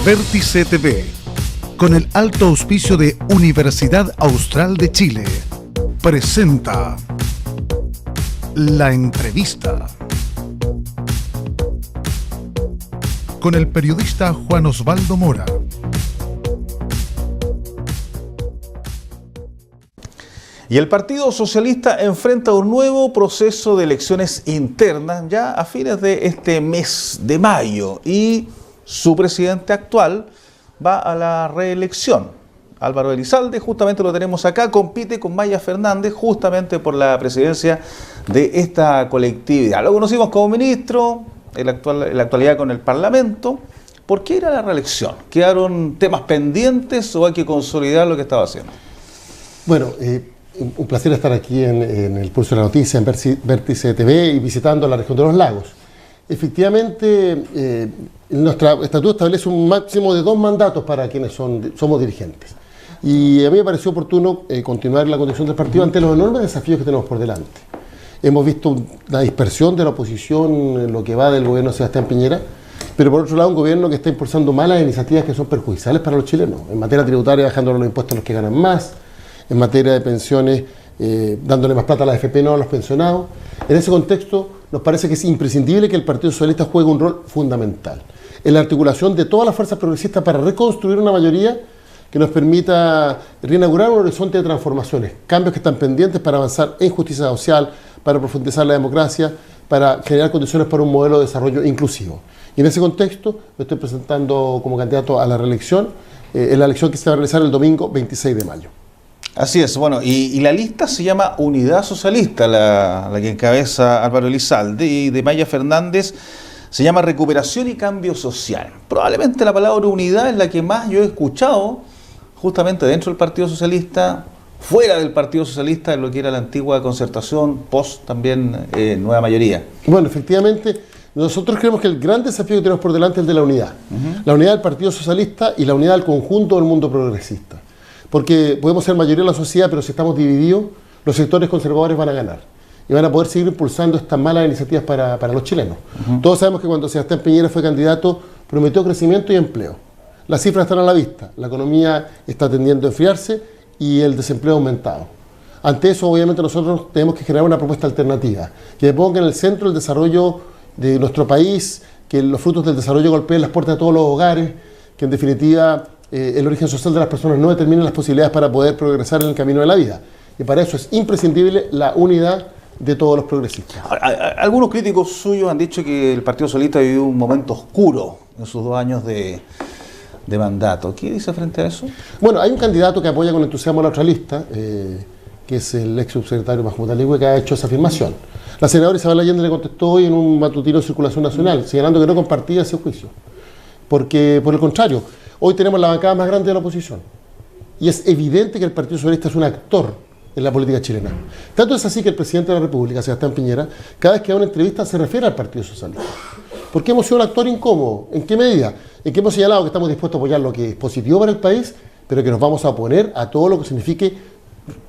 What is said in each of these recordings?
Vértice TV, con el alto auspicio de Universidad Austral de Chile, presenta La Entrevista con el periodista Juan Osvaldo Mora. Y el Partido Socialista enfrenta un nuevo proceso de elecciones internas ya a fines de este mes de mayo y su presidente actual va a la reelección. Álvaro Elizalde, justamente lo tenemos acá, compite con Maya Fernández justamente por la presidencia de esta colectividad. Lo conocimos como ministro, en la actualidad con el Parlamento. ¿Por qué ir a la reelección? ¿Quedaron temas pendientes o hay que consolidar lo que estaba haciendo? Bueno, un placer estar aquí en el Pulso de la Noticia, en Vértice TV y visitando la región de los lagos. Efectivamente, nuestro estatuto establece un máximo de 2 mandatos para quienes somos dirigentes. Y a mí me pareció oportuno continuar la conducción del partido ante los enormes desafíos que tenemos por delante. Hemos visto la dispersión de la oposición en lo que va del gobierno de Sebastián Piñera, pero por otro lado un gobierno que está impulsando malas iniciativas que son perjudiciales para los chilenos. En materia tributaria, bajando los impuestos a los que ganan más; en materia de pensiones, dándole más plata a la AFP, no a los pensionados. En ese contexto, nos parece que es imprescindible que el Partido Socialista juegue un rol fundamental en la articulación de todas las fuerzas progresistas para reconstruir una mayoría que nos permita reinaugurar un horizonte de transformaciones, cambios que están pendientes para avanzar en justicia social, para profundizar la democracia, para generar condiciones para un modelo de desarrollo inclusivo. Y en ese contexto me estoy presentando como candidato a la reelección, en la elección que se va a realizar el domingo 26 de mayo. Así es, bueno, y la lista se llama Unidad Socialista, la que encabeza Álvaro Elizalde, y de Maya Fernández se llama Recuperación y Cambio Social. Probablemente la palabra unidad es la que más yo he escuchado justamente dentro del Partido Socialista, fuera del Partido Socialista, en lo que era la antigua concertación, post también nueva mayoría. Bueno, efectivamente, nosotros creemos que el gran desafío que tenemos por delante es el de la unidad. La unidad del Partido Socialista y la unidad del conjunto del mundo progresista. Porque podemos ser mayoría de la sociedad, pero si estamos divididos, los sectores conservadores van a ganar. Y van a poder seguir impulsando estas malas iniciativas para los chilenos. Todos sabemos que cuando Sebastián Piñera fue candidato, prometió crecimiento y empleo. Las cifras están a la vista. La economía está tendiendo a enfriarse y el desempleo ha aumentado. Ante eso, obviamente, nosotros tenemos que generar una propuesta alternativa, que ponga en el centro el desarrollo de nuestro país, que los frutos del desarrollo golpeen las puertas de todos los hogares, que en definitiva el origen social de las personas no determina las posibilidades para poder progresar en el camino de la vida. Y para eso es imprescindible la unidad de todos los progresistas. Algunos críticos suyos han dicho que el Partido Socialista vivió un momento oscuro en sus 2 años de mandato. ¿Qué dice frente a eso? Bueno, hay un candidato que apoya con entusiasmo a la otra lista, que es el ex subsecretario Mahmoud Aligüe, que ha hecho esa afirmación. La senadora Isabel Allende le contestó hoy en un matutino de circulación nacional, señalando que no compartía ese juicio. Porque, por el contrario, hoy tenemos la bancada más grande de la oposición. Y es evidente que el Partido Socialista es un actor en la política chilena. Tanto es así que el presidente de la República, Sebastián Piñera, cada vez que da una entrevista se refiere al Partido Socialista. ¿Por qué hemos sido un actor incómodo? ¿En qué medida? En que hemos señalado que estamos dispuestos a apoyar lo que es positivo para el país, pero que nos vamos a oponer a todo lo que signifique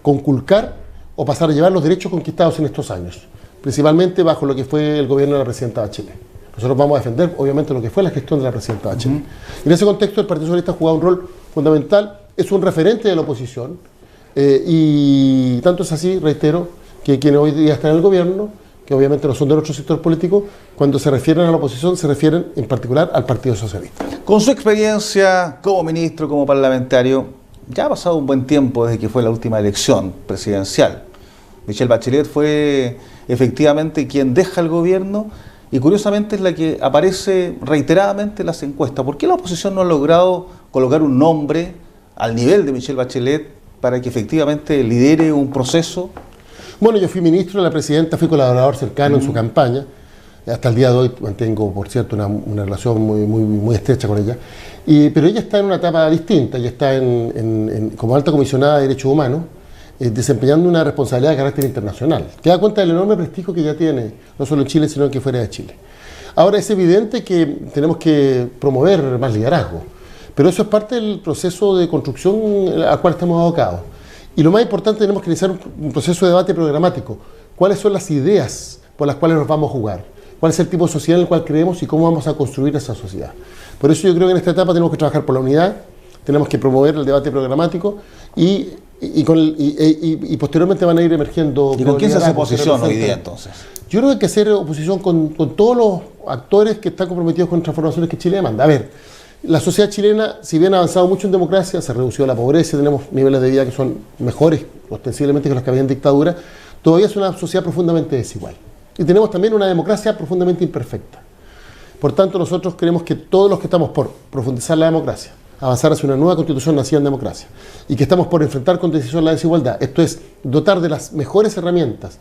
conculcar o pasar a llevar los derechos conquistados en estos años, principalmente bajo lo que fue el gobierno de la presidenta Bachelet. Nosotros vamos a defender, obviamente, lo que fue la gestión de la presidenta Bachelet. En ese contexto, el Partido Socialista ha jugado un rol fundamental, es un referente de la oposición, y tanto es así, reitero, que quienes hoy día están en el gobierno, que obviamente no son de nuestro sector político, cuando se refieren a la oposición, se refieren en particular al Partido Socialista. Con su experiencia como ministro, como parlamentario, ya ha pasado un buen tiempo desde que fue la última elección presidencial. Michelle Bachelet fue efectivamente quien deja el gobierno, y curiosamente es la que aparece reiteradamente en las encuestas. ¿Por qué la oposición no ha logrado colocar un nombre al nivel de Michelle Bachelet para que efectivamente lidere un proceso? Bueno, yo fui ministro de la presidenta, fui colaborador cercano en su campaña. Hasta el día de hoy mantengo, por cierto, una relación muy estrecha con ella. Pero ella está en una etapa distinta. Ella está como alta comisionada de Derechos Humanos, desempeñando una responsabilidad de carácter internacional, que da cuenta del enorme prestigio que ya tiene, no solo en Chile, sino que fuera de Chile. Ahora, es evidente que tenemos que promover más liderazgo, pero eso es parte del proceso de construcción al cual estamos abocados. Y lo más importante, tenemos que iniciar un proceso de debate programático. ¿Cuáles son las ideas por las cuales nos vamos a jugar? cuál es el tipo de sociedad en el cual creemos y cómo vamos a construir esa sociedad. Por eso yo creo que en esta etapa tenemos que trabajar por la unidad, tenemos que promover el debate programático y posteriormente van a ir emergiendo... ¿Y con quién se hace oposición hoy día entonces? Yo creo que hay que hacer oposición con todos los actores que están comprometidos con transformaciones que Chile demanda. A ver, la sociedad chilena, si bien ha avanzado mucho en democracia, se redució la pobreza, tenemos niveles de vida que son mejores ostensiblemente que los que había en dictadura, todavía es una sociedad profundamente desigual. Y tenemos también una democracia profundamente imperfecta. Por tanto, nosotros creemos que todos los que estamos por profundizar la democracia, avanzar hacia una nueva constitución nacida en democracia, y que estamos por enfrentar con decisión la desigualdad, esto es, dotar de las mejores herramientas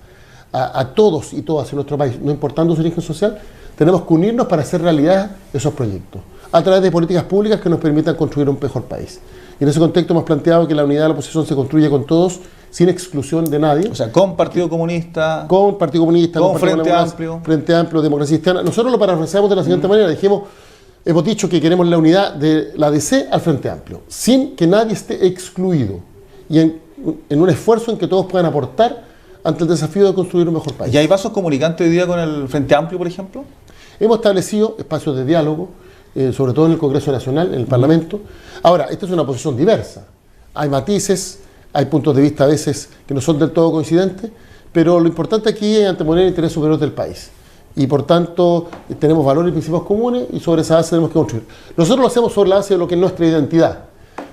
a todos y todas en nuestro país, no importando su origen social, tenemos que unirnos para hacer realidad esos proyectos, a través de políticas públicas que nos permitan construir un mejor país. Y en ese contexto hemos planteado que la unidad de la oposición se construye con todos, sin exclusión de nadie. O sea, con Partido Comunista, con Partido Comunista, con Frente Amplio. Frente Amplio, Democracia Cristiana. Nosotros lo parafraseamos de la siguiente manera, hemos dicho que queremos la unidad de la DC al Frente Amplio, sin que nadie esté excluido, y en un esfuerzo en que todos puedan aportar ante el desafío de construir un mejor país. ¿Y hay vasos comunicantes hoy día con el Frente Amplio, por ejemplo? Hemos establecido espacios de diálogo, sobre todo en el Congreso Nacional, en el Parlamento. Ahora, esta es una posición diversa. Hay matices, hay puntos de vista a veces que no son del todo coincidentes, pero lo importante aquí es anteponer el interés superior del país. Y por tanto, tenemos valores y principios comunes y sobre esa base tenemos que construir. Nosotros lo hacemos sobre la base de lo que es nuestra identidad.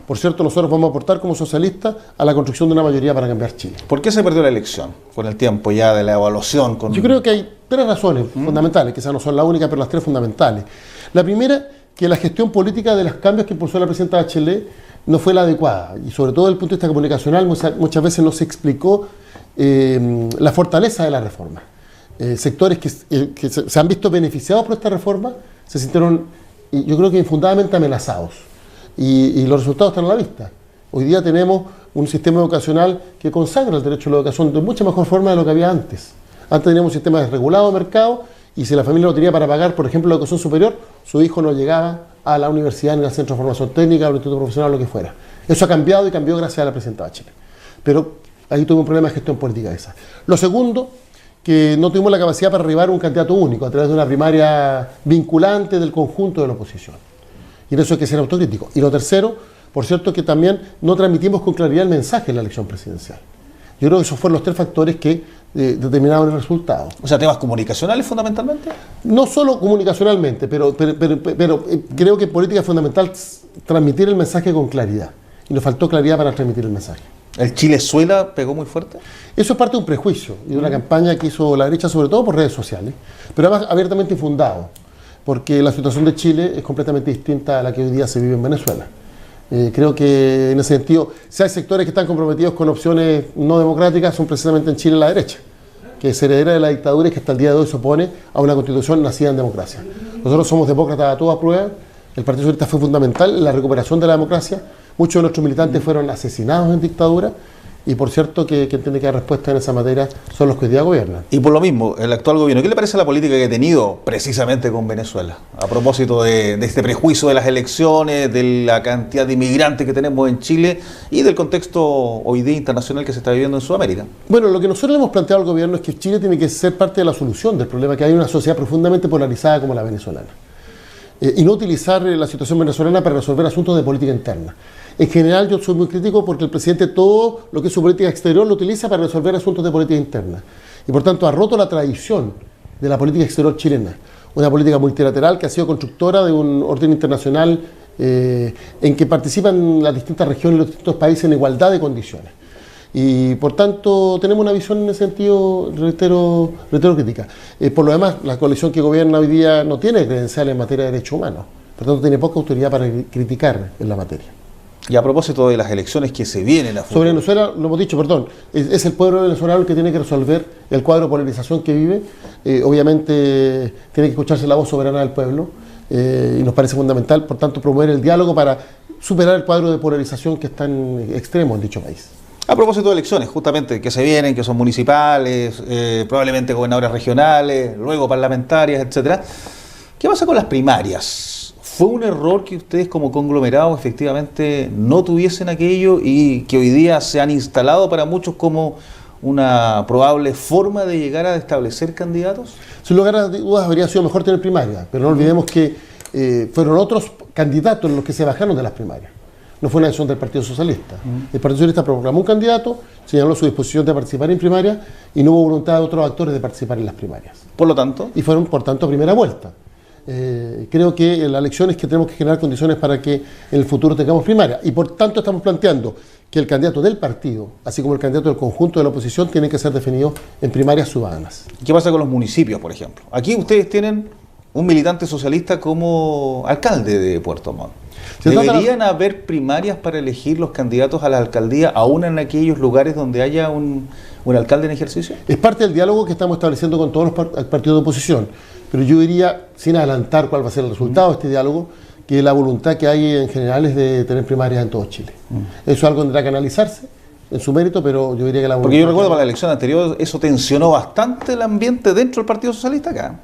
Por cierto, nosotros vamos a aportar como socialistas a la construcción de una mayoría para cambiar Chile. ¿Por qué se perdió la elección con el tiempo ya de la evaluación? Yo creo que hay tres razones fundamentales, quizás no son las únicas, pero las tres fundamentales. La primera, que la gestión política de los cambios que impulsó la presidenta Bachelet no fue la adecuada, y sobre todo desde el punto de vista comunicacional muchas veces no se explicó la fortaleza de la reforma. Sectores que se han visto beneficiados por esta reforma se sintieron, yo creo que infundadamente amenazados. Y los resultados están a la vista. Hoy día tenemos un sistema educacional que consagra el derecho a la educación de mucha mejor forma de lo que había antes. Antes teníamos un sistema desregulado de mercado y si la familia no tenía para pagar, por ejemplo, la educación superior, su hijo no llegaba a la universidad, ni al centro de formación técnica, al instituto profesional, lo que fuera. Eso ha cambiado y cambió gracias a la presidenta Bachelet. Pero ahí tuvo un problema de gestión política esa. Lo segundo, que no tuvimos la capacidad para arribar a un candidato único a través de una primaria vinculante del conjunto de la oposición. Y en eso hay que ser autocrítico. Y lo tercero, por cierto, que también no transmitimos con claridad el mensaje en la elección presidencial. Yo creo que esos fueron los tres factores que determinaron el resultado. O sea, temas comunicacionales fundamentalmente. No solo comunicacionalmente, pero creo que en política es fundamental transmitir el mensaje con claridad. Y nos faltó claridad para transmitir el mensaje. ¿El Chilezuela pegó muy fuerte? Eso es parte de un prejuicio y de una campaña que hizo la derecha, sobre todo por redes sociales, pero además abiertamente infundado, porque la situación de Chile es completamente distinta a la que hoy día se vive en Venezuela. Creo que en ese sentido, si hay sectores que están comprometidos con opciones no democráticas, son precisamente en Chile la derecha, que es heredera de la dictadura y que hasta el día de hoy se opone a una constitución nacida en democracia. Nosotros somos demócratas a toda prueba, el Partido Socialista fue fundamental en la recuperación de la democracia, muchos de nuestros militantes fueron asesinados en dictadura, y por cierto que tiene que dar respuesta en esa materia son los que hoy día gobiernan. Y por lo mismo, el actual gobierno, ¿qué le parece la política que ha tenido precisamente con Venezuela? A propósito de este prejuicio de las elecciones, de la cantidad de inmigrantes que tenemos en Chile y del contexto hoy día internacional que se está viviendo en Sudamérica. Bueno, lo que nosotros le hemos planteado al gobierno es que Chile tiene que ser parte de la solución del problema, que hay una sociedad profundamente polarizada como la venezolana. Y no utilizar la situación venezolana para resolver asuntos de política interna. En general yo soy muy crítico porque el presidente todo lo que es su política exterior lo utiliza para resolver asuntos de política interna. Y por tanto ha roto la tradición de la política exterior chilena. Una política multilateral que ha sido constructora de un orden internacional en que participan las distintas regiones y los distintos países en igualdad de condiciones. Y por tanto tenemos una visión en ese sentido, reitero crítica. Por lo demás, la coalición que gobierna hoy día no tiene credenciales en materia de derechos humanos. Por tanto tiene poca autoridad para criticar en la materia. Y a propósito de las elecciones que se vienen a futuro. Sobre Venezuela, lo hemos dicho, perdón, es el pueblo venezolano el que tiene que resolver el cuadro de polarización que vive. Obviamente tiene que escucharse la voz soberana del pueblo y nos parece fundamental, por tanto, promover el diálogo para superar el cuadro de polarización que es tan extremo en dicho país. A propósito de elecciones, justamente, que se vienen, que son municipales, probablemente gobernadores regionales, luego parlamentarias, etcétera. ¿Qué pasa con las primarias? ¿Fue un error que ustedes como conglomerado efectivamente no tuviesen aquello y que hoy día se han instalado para muchos como una probable forma de llegar a establecer candidatos? Sin lugar a dudas habría sido mejor tener primaria, pero no olvidemos que fueron otros candidatos los que se bajaron de las primarias. No fue una decisión del Partido Socialista. El Partido Socialista proclamó un candidato, señaló su disposición de participar en primaria y no hubo voluntad de otros actores de participar en las primarias. Por lo tanto. Y fueron, por tanto, a primera vuelta. Creo que la lección es que tenemos que generar condiciones para que en el futuro tengamos primaria. Y por tanto estamos planteando que el candidato del partido, así como el candidato del conjunto de la oposición, tienen que ser definidos en primarias ciudadanas. ¿Qué pasa con los municipios, por ejemplo? Aquí ustedes tienen un militante socialista como alcalde de Puerto Montt. ¿Deberían haber primarias para elegir los candidatos a la alcaldía, aún en aquellos lugares donde haya un alcalde en ejercicio? Es parte del diálogo que estamos estableciendo con todos los partidos de oposición, pero yo diría, sin adelantar cuál va a ser el resultado de este diálogo, que la voluntad que hay en general es de tener primarias en todo Chile. Eso es algo que tendrá que analizarse en su mérito, pero yo diría que la voluntad... Porque yo recuerdo para la elección anterior, eso tensionó bastante el ambiente dentro del Partido Socialista acá.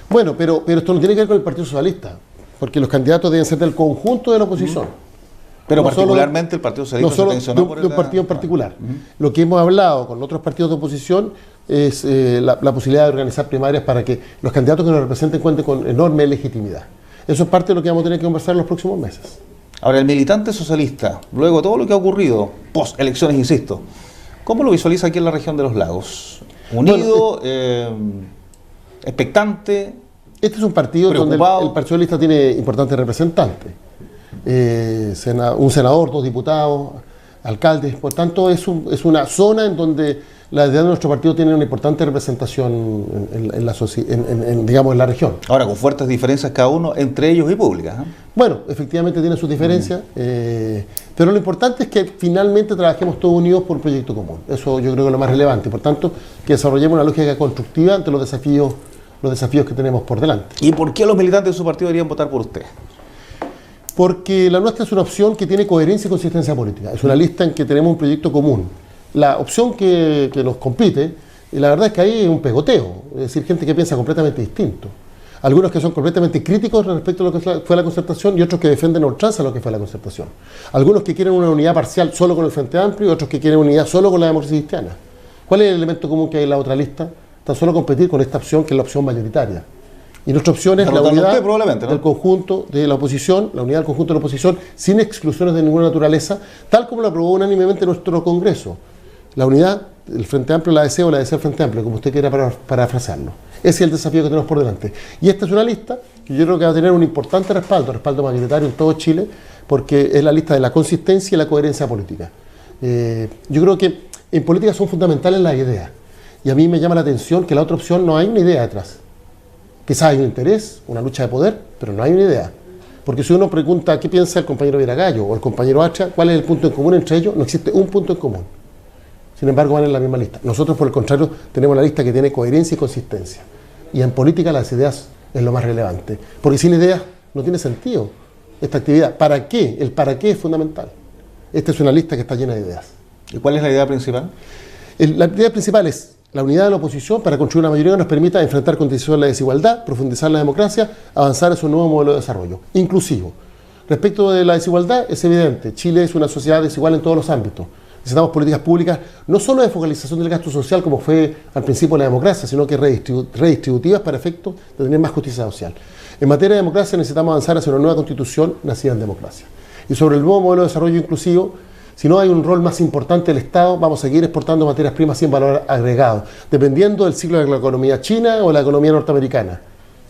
Bueno, pero esto no tiene que ver con el Partido Socialista, porque los candidatos deben ser del conjunto de la oposición. Pero no particularmente solo, el Partido Socialista no solo se tensionó de un partido en particular. Lo que hemos hablado con otros partidos de oposición es la posibilidad de organizar primarias para que los candidatos que nos representen cuenten con enorme legitimidad. Eso es parte de lo que vamos a tener que conversar en los próximos meses. Ahora, el militante socialista, luego de todo lo que ha ocurrido, post elecciones, insisto, ¿cómo lo visualiza aquí en la región de los lagos? ¿Unido, expectante? Este es un partido donde el Partido Socialista tiene importantes representantes. Un senador, 2 diputados, alcaldes. Por tanto, es una zona en donde la idea de nuestro partido tiene una importante representación digamos, en la región. Ahora, con fuertes diferencias cada uno entre ellos y públicas. Bueno, efectivamente tiene sus diferencias, pero lo importante es que finalmente trabajemos todos unidos por un proyecto común. Eso yo creo que es lo más relevante. Por tanto, que desarrollemos una lógica constructiva ante los desafíos que tenemos por delante. ¿Y por qué los militantes de su partido deberían votar por usted? Porque la nuestra es una opción que tiene coherencia y consistencia política. Es una lista en que tenemos un proyecto común. La opción que nos compite, la verdad es que ahí es un pegoteo, es decir, gente que piensa completamente distinto. Algunos que son completamente críticos respecto a lo que fue la concertación y otros que defienden a ultranza lo que fue la concertación. Algunos que quieren una unidad parcial solo con el Frente Amplio y otros que quieren unidad solo con la democracia cristiana. ¿Cuál es el elemento común que hay en la otra lista? Tan solo competir con esta opción que es la opción mayoritaria. Y nuestra opción es la unidad del conjunto de la oposición, la unidad del conjunto de la oposición, sin exclusiones de ninguna naturaleza, tal como lo aprobó unánimemente nuestro Congreso. La unidad del Frente Amplio, la ADC o la ADC del Frente Amplio, como usted quiera parafrasearlo. Ese es el desafío que tenemos por delante. Y esta es una lista que yo creo que va a tener un importante respaldo mayoritario en todo Chile, porque es la lista de la consistencia y la coherencia política. Yo creo que en política son fundamentales las ideas. Y a mí me llama la atención que la otra opción no hay una idea detrás. Quizás hay un interés, una lucha de poder, pero no hay una idea. Porque si uno pregunta qué piensa el compañero Viragallo o el compañero Hacha, cuál es el punto en común entre ellos, no existe un punto en común. Sin embargo, van en la misma lista. Nosotros, por el contrario, tenemos la lista que tiene coherencia y consistencia. Y en política las ideas es lo más relevante. Porque sin ideas no tiene sentido esta actividad. ¿Para qué? El para qué es fundamental. Esta es una lista que está llena de ideas. ¿Y cuál es la idea principal? La idea principal es la unidad de la oposición para construir una mayoría que nos permita enfrentar con decisión la desigualdad, profundizar la democracia, avanzar hacia un nuevo modelo de desarrollo, inclusivo. Respecto de la desigualdad, es evidente, Chile es una sociedad desigual en todos los ámbitos. Necesitamos políticas públicas, no solo de focalización del gasto social, como fue al principio la democracia, sino que redistributivas para efectos de tener más justicia social. En materia de democracia necesitamos avanzar hacia una nueva constitución nacida en democracia. Y sobre el nuevo modelo de desarrollo inclusivo, si no hay un rol más importante del Estado, vamos a seguir exportando materias primas sin valor agregado, dependiendo del ciclo de la economía china o la economía norteamericana.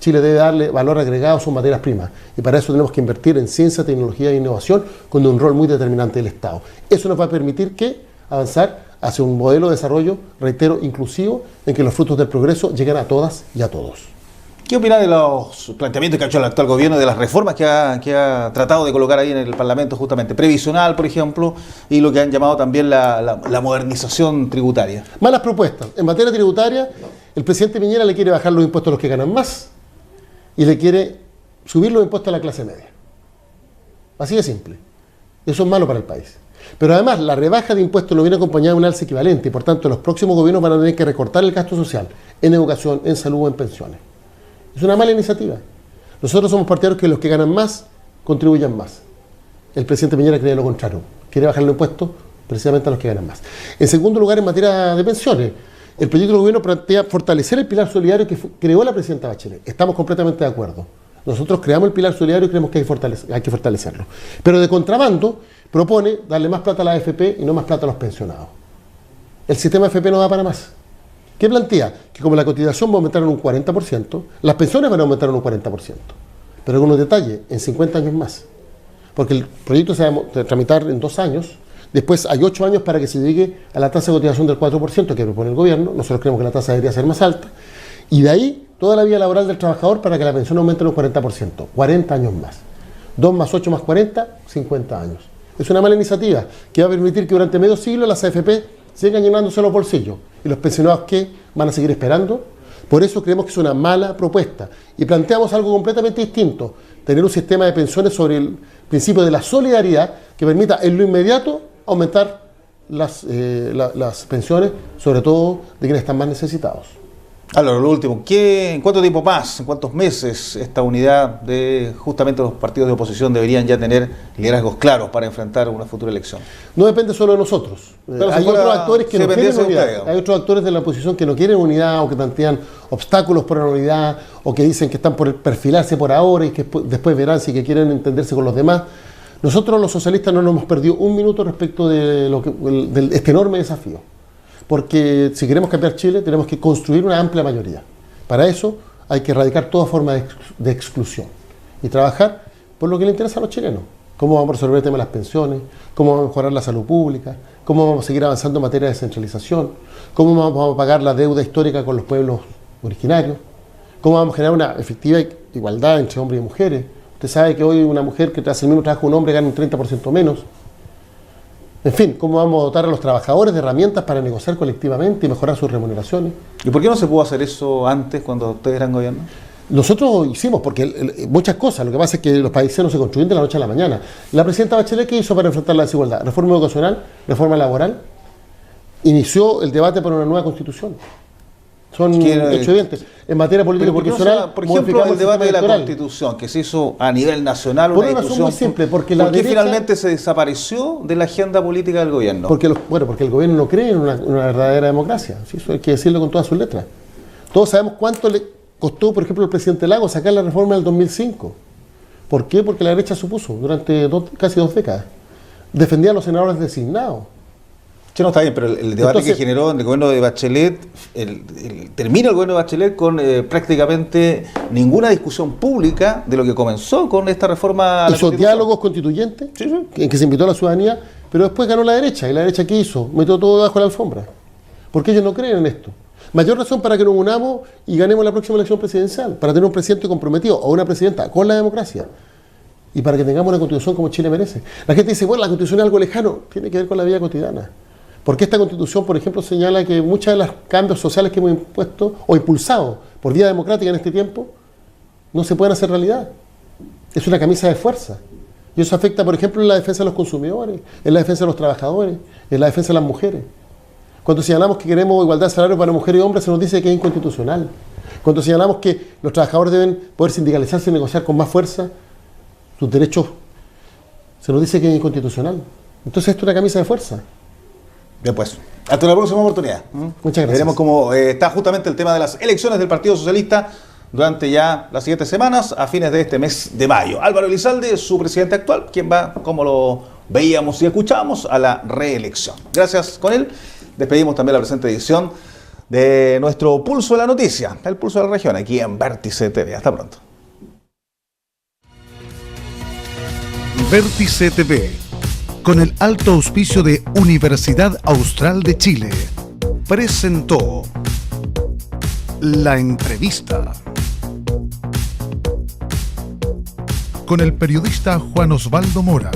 Chile debe darle valor agregado a sus materias primas y para eso tenemos que invertir en ciencia, tecnología e innovación con un rol muy determinante del Estado. Eso nos va a permitir avanzar hacia un modelo de desarrollo, reitero, inclusivo, en que los frutos del progreso lleguen a todas y a todos. ¿Qué opina de los planteamientos que ha hecho el actual gobierno, de las reformas que ha tratado de colocar ahí en el Parlamento, justamente previsional, por ejemplo, y lo que han llamado también la modernización tributaria? Malas propuestas. En materia tributaria, el presidente Piñera le quiere bajar los impuestos a los que ganan más y le quiere subir los impuestos a la clase media. Así de simple. Eso es malo para el país. Pero además, la rebaja de impuestos no viene acompañada de un alza equivalente y por tanto los próximos gobiernos van a tener que recortar el gasto social en educación, en salud o en pensiones. Es una mala iniciativa. Nosotros somos partidarios que los que ganan más contribuyan más. El presidente Piñera cree lo contrario. Quiere bajar los impuestos precisamente a los que ganan más. En segundo lugar, en materia de pensiones, el proyecto del gobierno plantea fortalecer el pilar solidario que creó la presidenta Bachelet. Estamos completamente de acuerdo. Nosotros creamos el pilar solidario y creemos que hay que fortalecerlo. Pero de contrabando propone darle más plata a la AFP y no más plata a los pensionados. El sistema AFP no da para más. ¿Qué plantea? Que como la cotización va a aumentar en un 40%, las pensiones van a aumentar en un 40%. Pero con un detalle, en 50 años más. Porque el proyecto se va a tramitar en 2 años. Después hay 8 años para que se llegue a la tasa de cotización del 4% que propone el gobierno. Nosotros creemos que la tasa debería ser más alta. Y de ahí toda la vida laboral del trabajador para que la pensión aumente en un 40%. 40 años más. 2 más 8 más 40, 50 años. Es una mala iniciativa que va a permitir que durante medio siglo las AFP sigan llenándose los bolsillos. ¿Y los pensionados qué? ¿Van a seguir esperando? Por eso creemos que es una mala propuesta. Y planteamos algo completamente distinto. Tener un sistema de pensiones sobre el principio de la solidaridad que permita en lo inmediato aumentar las pensiones, sobre todo de quienes están más necesitados. Álvaro, lo último, ¿en cuánto tiempo más, en cuántos meses esta unidad de justamente los partidos de oposición deberían ya tener liderazgos claros para enfrentar una futura elección? No depende solo de nosotros. Hay otros actores que no quieren unidad. Hay otros actores de la oposición que no quieren unidad o que plantean obstáculos por la unidad o que dicen que están por perfilarse por ahora y que después verán si que quieren entenderse con los demás. Nosotros los socialistas no nos hemos perdido un minuto respecto de este enorme desafío. Porque si queremos cambiar Chile, tenemos que construir una amplia mayoría. Para eso hay que erradicar toda forma de exclusión y trabajar por lo que le interesa a los chilenos. Cómo vamos a resolver el tema de las pensiones, cómo vamos a mejorar la salud pública, cómo vamos a seguir avanzando en materia de descentralización, cómo vamos a pagar la deuda histórica con los pueblos originarios, cómo vamos a generar una efectiva igualdad entre hombres y mujeres. Usted sabe que hoy una mujer que hace el mismo trabajo que un hombre gana un 30% menos. En fin, cómo vamos a dotar a los trabajadores de herramientas para negociar colectivamente y mejorar sus remuneraciones. ¿Y por qué no se pudo hacer eso antes, cuando ustedes eran gobierno? Nosotros hicimos, porque muchas cosas, lo que pasa es que los países no se construyen de la noche a la mañana. La presidenta Bachelet, ¿qué hizo para enfrentar la desigualdad? Reforma educacional, reforma laboral, inició el debate para una nueva constitución. Son hechos evidentes. En materia política y constitucional, por ejemplo, el debate de la Constitución, que se hizo a nivel nacional, por una razón muy simple, porque la derecha, finalmente se desapareció de la agenda política del gobierno. Porque el gobierno no cree en una verdadera democracia. ¿Sí? Eso hay que decirlo con todas sus letras. Todos sabemos cuánto le costó, por ejemplo, al presidente Lagos sacar la reforma del 2005. ¿Por qué? Porque la derecha se opuso durante casi 2 décadas. Defendía a los senadores designados. No, está bien, pero el debate que generó en el gobierno de Bachelet, termina el gobierno de Bachelet con prácticamente ninguna discusión pública de lo que comenzó con esta reforma. Hizo diálogos constituyentes, sí, en que se invitó a la ciudadanía, pero después ganó la derecha. ¿Y la derecha qué hizo? Metió todo debajo de la alfombra. Porque ellos no creen en esto. Mayor razón para que nos unamos y ganemos la próxima elección presidencial, para tener un presidente comprometido o una presidenta con la democracia. Y para que tengamos una constitución como Chile merece. La gente dice, bueno, la constitución es algo lejano, tiene que ver con la vida cotidiana. Porque esta constitución, por ejemplo, señala que muchos de los cambios sociales que hemos impuesto o impulsado por vía democrática en este tiempo no se pueden hacer realidad. Es una camisa de fuerza. Y eso afecta, por ejemplo, en la defensa de los consumidores, en la defensa de los trabajadores, en la defensa de las mujeres. Cuando señalamos que queremos igualdad de salario para mujeres y hombres, se nos dice que es inconstitucional. Cuando señalamos que los trabajadores deben poder sindicalizarse y negociar con más fuerza sus derechos, se nos dice que es inconstitucional. Entonces esto es una camisa de fuerza. Bien, pues, hasta la próxima oportunidad. Muchas gracias. Veremos cómo está justamente el tema de las elecciones del Partido Socialista durante ya las siguientes semanas, a fines de este mes de mayo. Álvaro Elizalde, su presidente actual, quien va, como lo veíamos y escuchábamos, a la reelección. Gracias con él. Despedimos también la presente edición de nuestro Pulso de la Noticia, el Pulso de la Región, aquí en Vértice TV. Hasta pronto. Vértice TV, con el alto auspicio de Universidad Austral de Chile, presentó La Entrevista con el periodista Juan Osvaldo Mora.